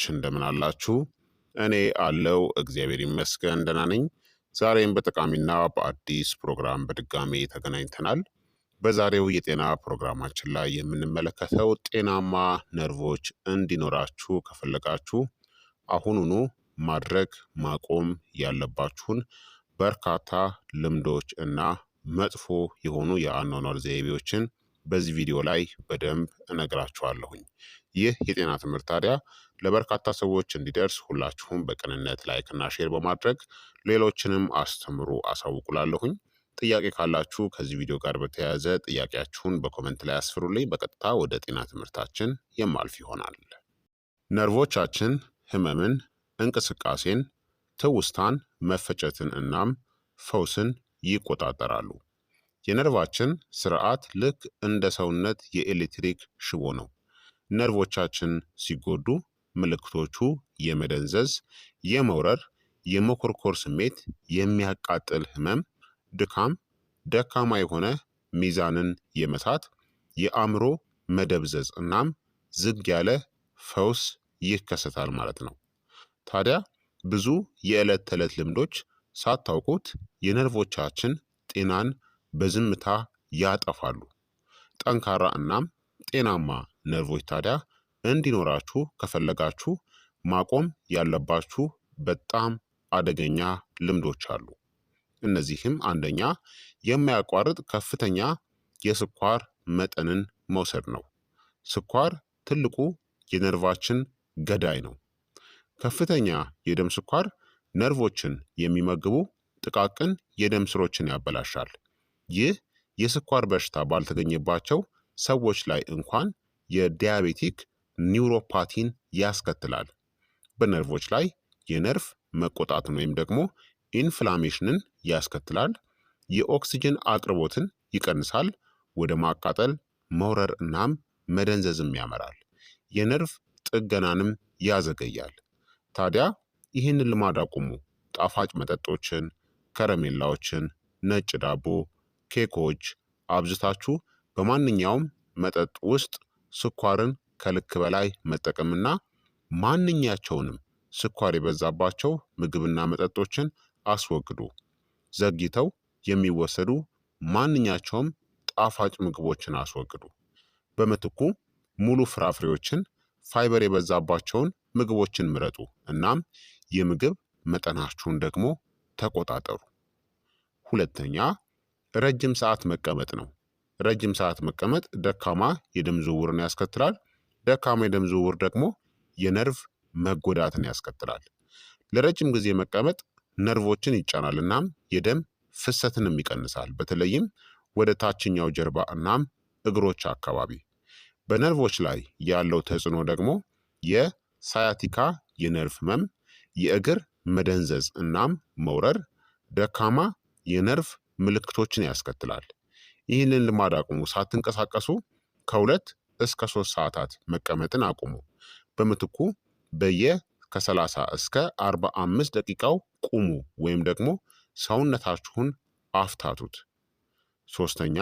እንደምን አላችሁ? እኔ አለው እግዚአብሔር ይመስገን ደህና ነኝ። ዛሬም በጠቃሚና በአዲስ ፕሮግራም በድጋሜ ተገናኝተናል። በዛሬው የጤና ፕሮግራማችን ላይ የምንመለከተው ጤናማ ነርቮች እንዲኖራችሁ ከፈለጋችሁ አሁኑኑ ማድረግ ማቆም ያለባችሁን በርካታ ልምዶች እና መጥፎ የሆኑ የአኗኗር ዘይቤዎችን በዚህ ቪዲዮ ላይ በደንብ እነግራችኋለሁኝ። ይህ የጤና ትምህርት ታዲያ ለበርካታ ሰዎች እንዲደርስ ሁላችሁም በቅንነት ላይክና ሼር በማድረግ ሌሎችንም አስተምሩ አሳውቁላለሁኝ። ጥያቄ ካላችሁ ከዚህ ቪዲዮ ጋር በተያያዘ ጥያቄያችሁን በኮመንት ላይ አስፍሩልኝ። በቀጥታ ወደ ጤና ትምህርታችን የማልፍ ይሆናል። ነርቮቻችን ህመምን፣ እንቅስቃሴን፣ ትውስታን፣ መፈጨትን እናም ፈውስን ይቆጣጠራሉ። የነርቫችን ስርዓት ልክ እንደ ሰውነት የኤሌክትሪክ ሽቦ ነው። ነርቮቻችን ሲጎዱ ምልክቶቹ የመደንዘዝ፣ የመውረር፣ የመኮርኮር ስሜት፣ የሚያቃጥል ህመም፣ ድካም፣ ደካማ የሆነ ሚዛንን የመሳት፣ የአእምሮ መደብዘዝ እናም ዝግ ያለ ፈውስ ይከሰታል ማለት ነው። ታዲያ ብዙ የዕለት ተዕለት ልምዶች ሳታውቁት የነርቮቻችን ጤናን በዝምታ ያጠፋሉ። ጠንካራ እናም ጤናማ ነርቮች ታዲያ እንዲኖራችሁ ከፈለጋችሁ ማቆም ያለባችሁ በጣም አደገኛ ልምዶች አሉ። እነዚህም አንደኛ የማያቋርጥ ከፍተኛ የስኳር መጠንን መውሰድ ነው። ስኳር ትልቁ የነርቫችን ገዳይ ነው። ከፍተኛ የደም ስኳር ነርቮችን የሚመግቡ ጥቃቅን የደም ስሮችን ያበላሻል። ይህ የስኳር በሽታ ባልተገኘባቸው ሰዎች ላይ እንኳን የዲያቤቲክ ኒውሮፓቲን ያስከትላል። በነርቮች ላይ የነርቭ መቆጣትን ወይም ደግሞ ኢንፍላሜሽንን ያስከትላል። የኦክስጅን አቅርቦትን ይቀንሳል። ወደ ማቃጠል፣ መውረር እናም መደንዘዝም ያመራል። የነርቭ ጥገናንም ያዘገያል። ታዲያ ይህንን ልማድ አቁሙ። ጣፋጭ መጠጦችን፣ ከረሜላዎችን፣ ነጭ ዳቦ፣ ኬኮች አብዝታችሁ በማንኛውም መጠጥ ውስጥ ስኳርን ከልክ በላይ መጠቀምና ማንኛቸውንም ስኳር የበዛባቸው ምግብና መጠጦችን አስወግዱ። ዘግይተው የሚወሰዱ ማንኛቸውም ጣፋጭ ምግቦችን አስወግዱ። በምትኩ ሙሉ ፍራፍሬዎችን፣ ፋይበር የበዛባቸውን ምግቦችን ምረጡ። እናም የምግብ መጠናችሁን ደግሞ ተቆጣጠሩ። ሁለተኛ ረጅም ሰዓት መቀመጥ ነው። ረጅም ሰዓት መቀመጥ ደካማ የደም ዝውውርን ያስከትላል። ደካማ የደም ዝውውር ደግሞ የነርቭ መጎዳትን ያስከትላል። ለረጅም ጊዜ መቀመጥ ነርቮችን ይጫናል እናም የደም ፍሰትንም ይቀንሳል። በተለይም ወደ ታችኛው ጀርባ እናም እግሮች አካባቢ። በነርቮች ላይ ያለው ተጽዕኖ ደግሞ የሳያቲካ የነርቭ ህመም፣ የእግር መደንዘዝ እናም መውረር፣ ደካማ የነርቭ ምልክቶችን ያስከትላል። ይህንን ልማድ አቁሙ። ሳትንቀሳቀሱ ከ2 እስከ 3 ሰዓታት መቀመጥን አቁሙ። በምትኩ ከ30 እስከ 45 ደቂቃው ቁሙ ወይም ደግሞ ሰውነታችሁን አፍታቱት። ሶስተኛ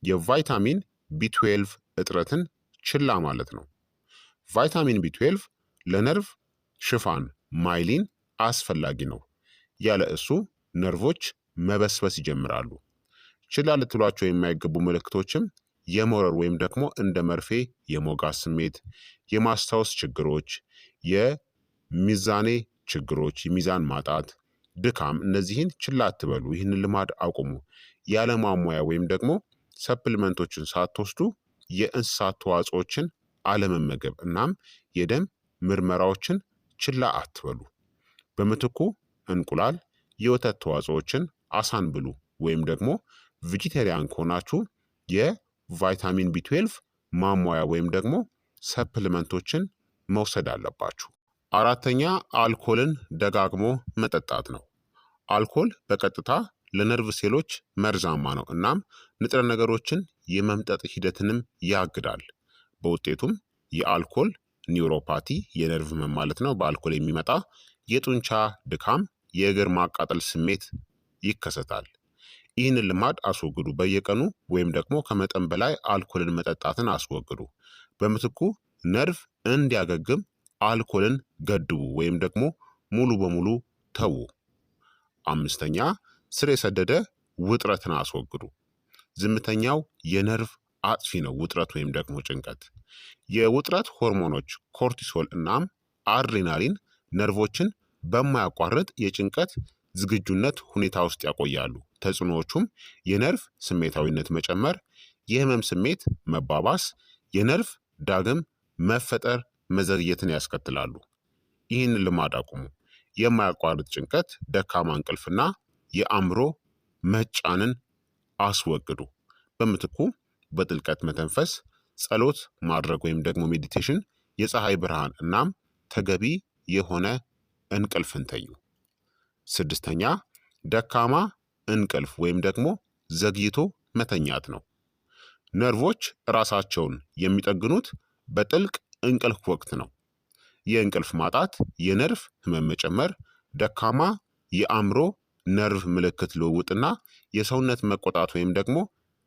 የቫይታሚን ቢ12 እጥረትን ችላ ማለት ነው። ቫይታሚን ቢ12 ለነርቭ ሽፋን ማይሊን አስፈላጊ ነው። ያለ እሱ ነርቮች መበስበስ ይጀምራሉ። ችላ ልትሏቸው የማይገቡ ምልክቶችም የመውረር ወይም ደግሞ እንደ መርፌ የመውጋት ስሜት፣ የማስታወስ ችግሮች፣ የሚዛኔ ችግሮች፣ የሚዛን ማጣት፣ ድካም። እነዚህን ችላ አትበሉ። ይህንን ልማድ አቁሙ። ያለማሟያ ወይም ደግሞ ሰፕልመንቶችን ሳትወስዱ የእንስሳት ተዋጽኦችን አለመመገብ እናም የደም ምርመራዎችን ችላ አትበሉ። በምትኩ እንቁላል፣ የወተት ተዋጽኦችን፣ አሳን ብሉ። ወይም ደግሞ ቬጂቴሪያን ከሆናችሁ የቫይታሚን ቢ12 ማሟያ ወይም ደግሞ ሰፕልመንቶችን መውሰድ አለባችሁ። አራተኛ አልኮልን ደጋግሞ መጠጣት ነው። አልኮል በቀጥታ ለነርቭ ሴሎች መርዛማ ነው እናም ንጥረ ነገሮችን የመምጠጥ ሂደትንም ያግዳል። በውጤቱም የአልኮል ኒውሮፓቲ የነርቭ ህመም ማለት ነው፣ በአልኮል የሚመጣ የጡንቻ ድካም፣ የእግር ማቃጠል ስሜት ይከሰታል። ይህንን ልማድ አስወግዱ። በየቀኑ ወይም ደግሞ ከመጠን በላይ አልኮልን መጠጣትን አስወግዱ። በምትኩ ነርቭ እንዲያገግም አልኮልን ገድቡ ወይም ደግሞ ሙሉ በሙሉ ተዉ። አምስተኛ ስር የሰደደ ውጥረትን አስወግዱ። ዝምተኛው የነርቭ አጥፊ ነው ውጥረት ወይም ደግሞ ጭንቀት። የውጥረት ሆርሞኖች ኮርቲሶል እናም አድሬናሊን ነርቮችን በማያቋርጥ የጭንቀት ዝግጁነት ሁኔታ ውስጥ ያቆያሉ። ተጽዕኖዎቹም የነርቭ ስሜታዊነት መጨመር፣ የህመም ስሜት መባባስ፣ የነርቭ ዳግም መፈጠር መዘግየትን ያስከትላሉ። ይህን ልማድ አቁሙ። የማያቋርጥ ጭንቀት፣ ደካማ እንቅልፍና የአእምሮ መጫንን አስወግዱ። በምትኩ በጥልቀት መተንፈስ፣ ጸሎት ማድረግ ወይም ደግሞ ሜዲቴሽን፣ የፀሐይ ብርሃን እናም ተገቢ የሆነ እንቅልፍን ተኙ። ስድስተኛ ደካማ እንቅልፍ ወይም ደግሞ ዘግይቶ መተኛት ነው። ነርቮች ራሳቸውን የሚጠግኑት በጥልቅ እንቅልፍ ወቅት ነው። የእንቅልፍ ማጣት የነርቭ ህመም መጨመር፣ ደካማ የአእምሮ ነርቭ ምልክት ልውውጥና የሰውነት መቆጣት ወይም ደግሞ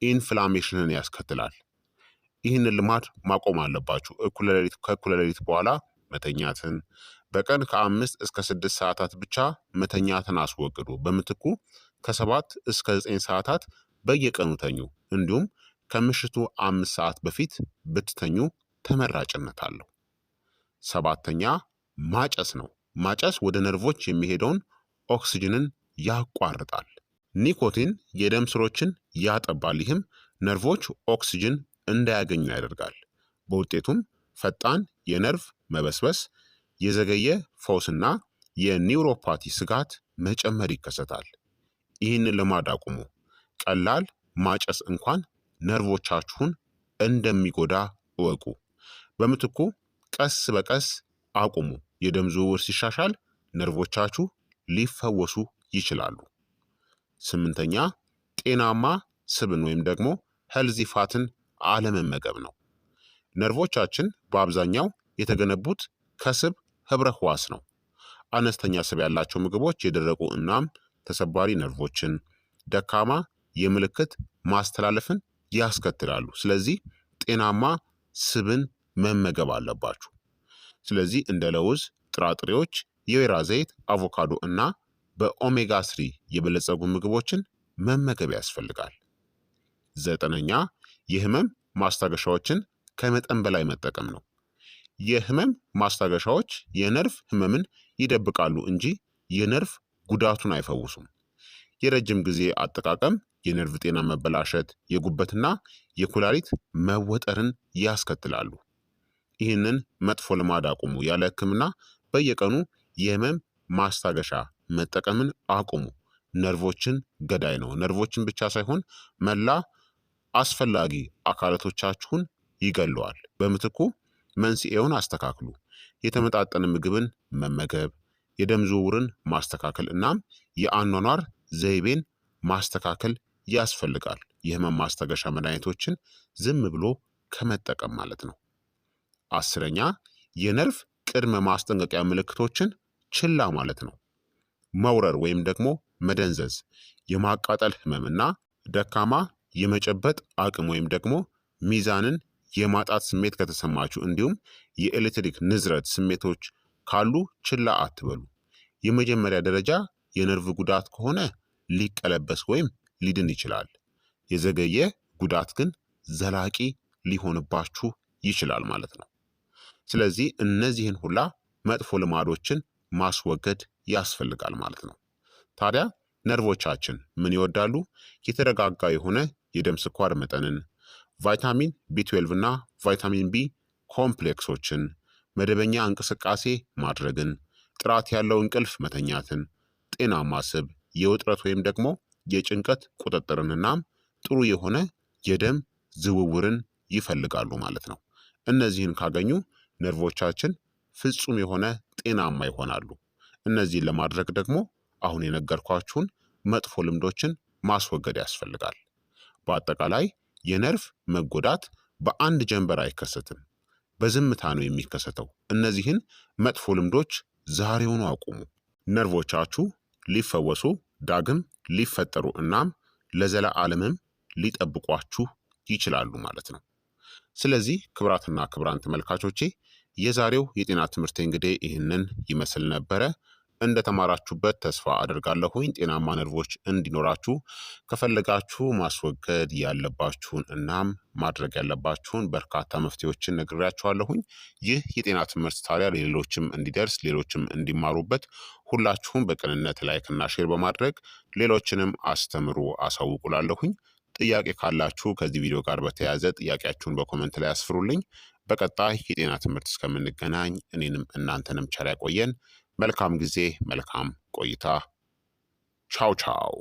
ኢንፍላሜሽንን ያስከትላል። ይህንን ልማድ ማቆም አለባችሁ። ከእኩለ ሌሊት በኋላ መተኛትን፣ በቀን ከ5 እስከ 6 ሰዓታት ብቻ መተኛትን አስወግዱ። በምትኩ ከ7 እስከ 9 ሰዓታት በየቀኑ ተኙ። እንዲሁም ከምሽቱ 5 ሰዓት በፊት ብትተኙ ተመራጭነት አለው። ሰባተኛ ማጨስ ነው። ማጨስ ወደ ነርቮች የሚሄደውን ኦክስጅንን ያቋርጣል። ኒኮቲን የደም ስሮችን ያጠባል። ይህም ነርቮች ኦክስጅን እንዳያገኙ ያደርጋል። በውጤቱም ፈጣን የነርቭ መበስበስ፣ የዘገየ ፈውስና የኒውሮፓቲ ስጋት መጨመር ይከሰታል። ይህንን ልማድ አቁሙ። ቀላል ማጨስ እንኳን ነርቮቻችሁን እንደሚጎዳ እወቁ። በምትኩ ቀስ በቀስ አቁሙ። የደም ዝውውር ሲሻሻል ነርቮቻችሁ ሊፈወሱ ይችላሉ። ስምንተኛ ጤናማ ስብን ወይም ደግሞ ሄልዚ ፋትን አለመመገብ ነው። ነርቮቻችን በአብዛኛው የተገነቡት ከስብ ህብረ ህዋስ ነው። አነስተኛ ስብ ያላቸው ምግቦች የደረቁ እናም ተሰባሪ ነርቮችን፣ ደካማ የምልክት ማስተላለፍን ያስከትላሉ። ስለዚህ ጤናማ ስብን መመገብ አለባችሁ። ስለዚህ እንደ ለውዝ፣ ጥራጥሬዎች፣ የወይራ ዘይት፣ አቮካዶ እና በኦሜጋ 3 የበለጸጉ ምግቦችን መመገብ ያስፈልጋል። ዘጠነኛ የህመም ማስታገሻዎችን ከመጠን በላይ መጠቀም ነው። የህመም ማስታገሻዎች የነርቭ ህመምን ይደብቃሉ እንጂ የነርቭ ጉዳቱን አይፈውሱም። የረጅም ጊዜ አጠቃቀም የነርቭ ጤና መበላሸት፣ የጉበትና የኩላሊት መወጠርን ያስከትላሉ። ይህንን መጥፎ ልማድ አቁሙ። ያለ ህክምና በየቀኑ የህመም ማስታገሻ መጠቀምን አቁሙ። ነርቮችን ገዳይ ነው። ነርቮችን ብቻ ሳይሆን መላ አስፈላጊ አካላቶቻችሁን ይገለዋል። በምትኩ መንስኤውን አስተካክሉ። የተመጣጠነ ምግብን መመገብ፣ የደም ዝውውርን ማስተካከል እናም የአኗኗር ዘይቤን ማስተካከል ያስፈልጋል። የህመም ማስታገሻ መድኃኒቶችን ዝም ብሎ ከመጠቀም ማለት ነው። አስረኛ የነርቭ ቅድመ ማስጠንቀቂያ ምልክቶችን ችላ ማለት ነው። መውረር ወይም ደግሞ መደንዘዝ፣ የማቃጠል ህመምና ደካማ የመጨበጥ አቅም ወይም ደግሞ ሚዛንን የማጣት ስሜት ከተሰማችሁ እንዲሁም የኤሌክትሪክ ንዝረት ስሜቶች ካሉ ችላ አትበሉ። የመጀመሪያ ደረጃ የነርቭ ጉዳት ከሆነ ሊቀለበስ ወይም ሊድን ይችላል። የዘገየ ጉዳት ግን ዘላቂ ሊሆንባችሁ ይችላል ማለት ነው። ስለዚህ እነዚህን ሁላ መጥፎ ልማዶችን ማስወገድ ያስፈልጋል ማለት ነው። ታዲያ ነርቮቻችን ምን ይወዳሉ? የተረጋጋ የሆነ የደም ስኳር መጠንን፣ ቫይታሚን ቢ12 እና ቫይታሚን ቢ ኮምፕሌክሶችን፣ መደበኛ እንቅስቃሴ ማድረግን፣ ጥራት ያለው እንቅልፍ መተኛትን፣ ጤናማ ስብ፣ የውጥረት ወይም ደግሞ የጭንቀት ቁጥጥርንናም ጥሩ የሆነ የደም ዝውውርን ይፈልጋሉ ማለት ነው። እነዚህን ካገኙ ነርቮቻችን ፍጹም የሆነ ጤናማ ይሆናሉ። እነዚህን ለማድረግ ደግሞ አሁን የነገርኳችሁን መጥፎ ልምዶችን ማስወገድ ያስፈልጋል። በአጠቃላይ የነርቭ መጎዳት በአንድ ጀንበር አይከሰትም፣ በዝምታ ነው የሚከሰተው። እነዚህን መጥፎ ልምዶች ዛሬውኑ አቁሙ። ነርቮቻችሁ ሊፈወሱ ዳግም ሊፈጠሩ እናም ለዘለዓለምም ሊጠብቋችሁ ይችላሉ ማለት ነው። ስለዚህ ክቡራትና ክቡራን ተመልካቾቼ የዛሬው የጤና ትምህርት እንግዲህ ይህንን ይመስል ነበረ። እንደተማራችሁበት ተስፋ አድርጋለሁኝ። ጤናማ ነርቮች እንዲኖራችሁ ከፈለጋችሁ ማስወገድ ያለባችሁን እናም ማድረግ ያለባችሁን በርካታ መፍትሄዎችን ነግሬያችኋለሁኝ። ይህ የጤና ትምህርት ታዲያ ለሌሎችም እንዲደርስ ሌሎችም እንዲማሩበት ሁላችሁም በቅንነት ላይክና ሼር በማድረግ ሌሎችንም አስተምሩ አሳውቁላለሁኝ። ጥያቄ ካላችሁ ከዚህ ቪዲዮ ጋር በተያያዘ ጥያቄያችሁን በኮመንት ላይ አስፍሩልኝ። በቀጣይ የጤና ትምህርት እስከምንገናኝ እኔንም እናንተንም ቸር ያቆየን። መልካም ጊዜ፣ መልካም ቆይታ። ቻው ቻው።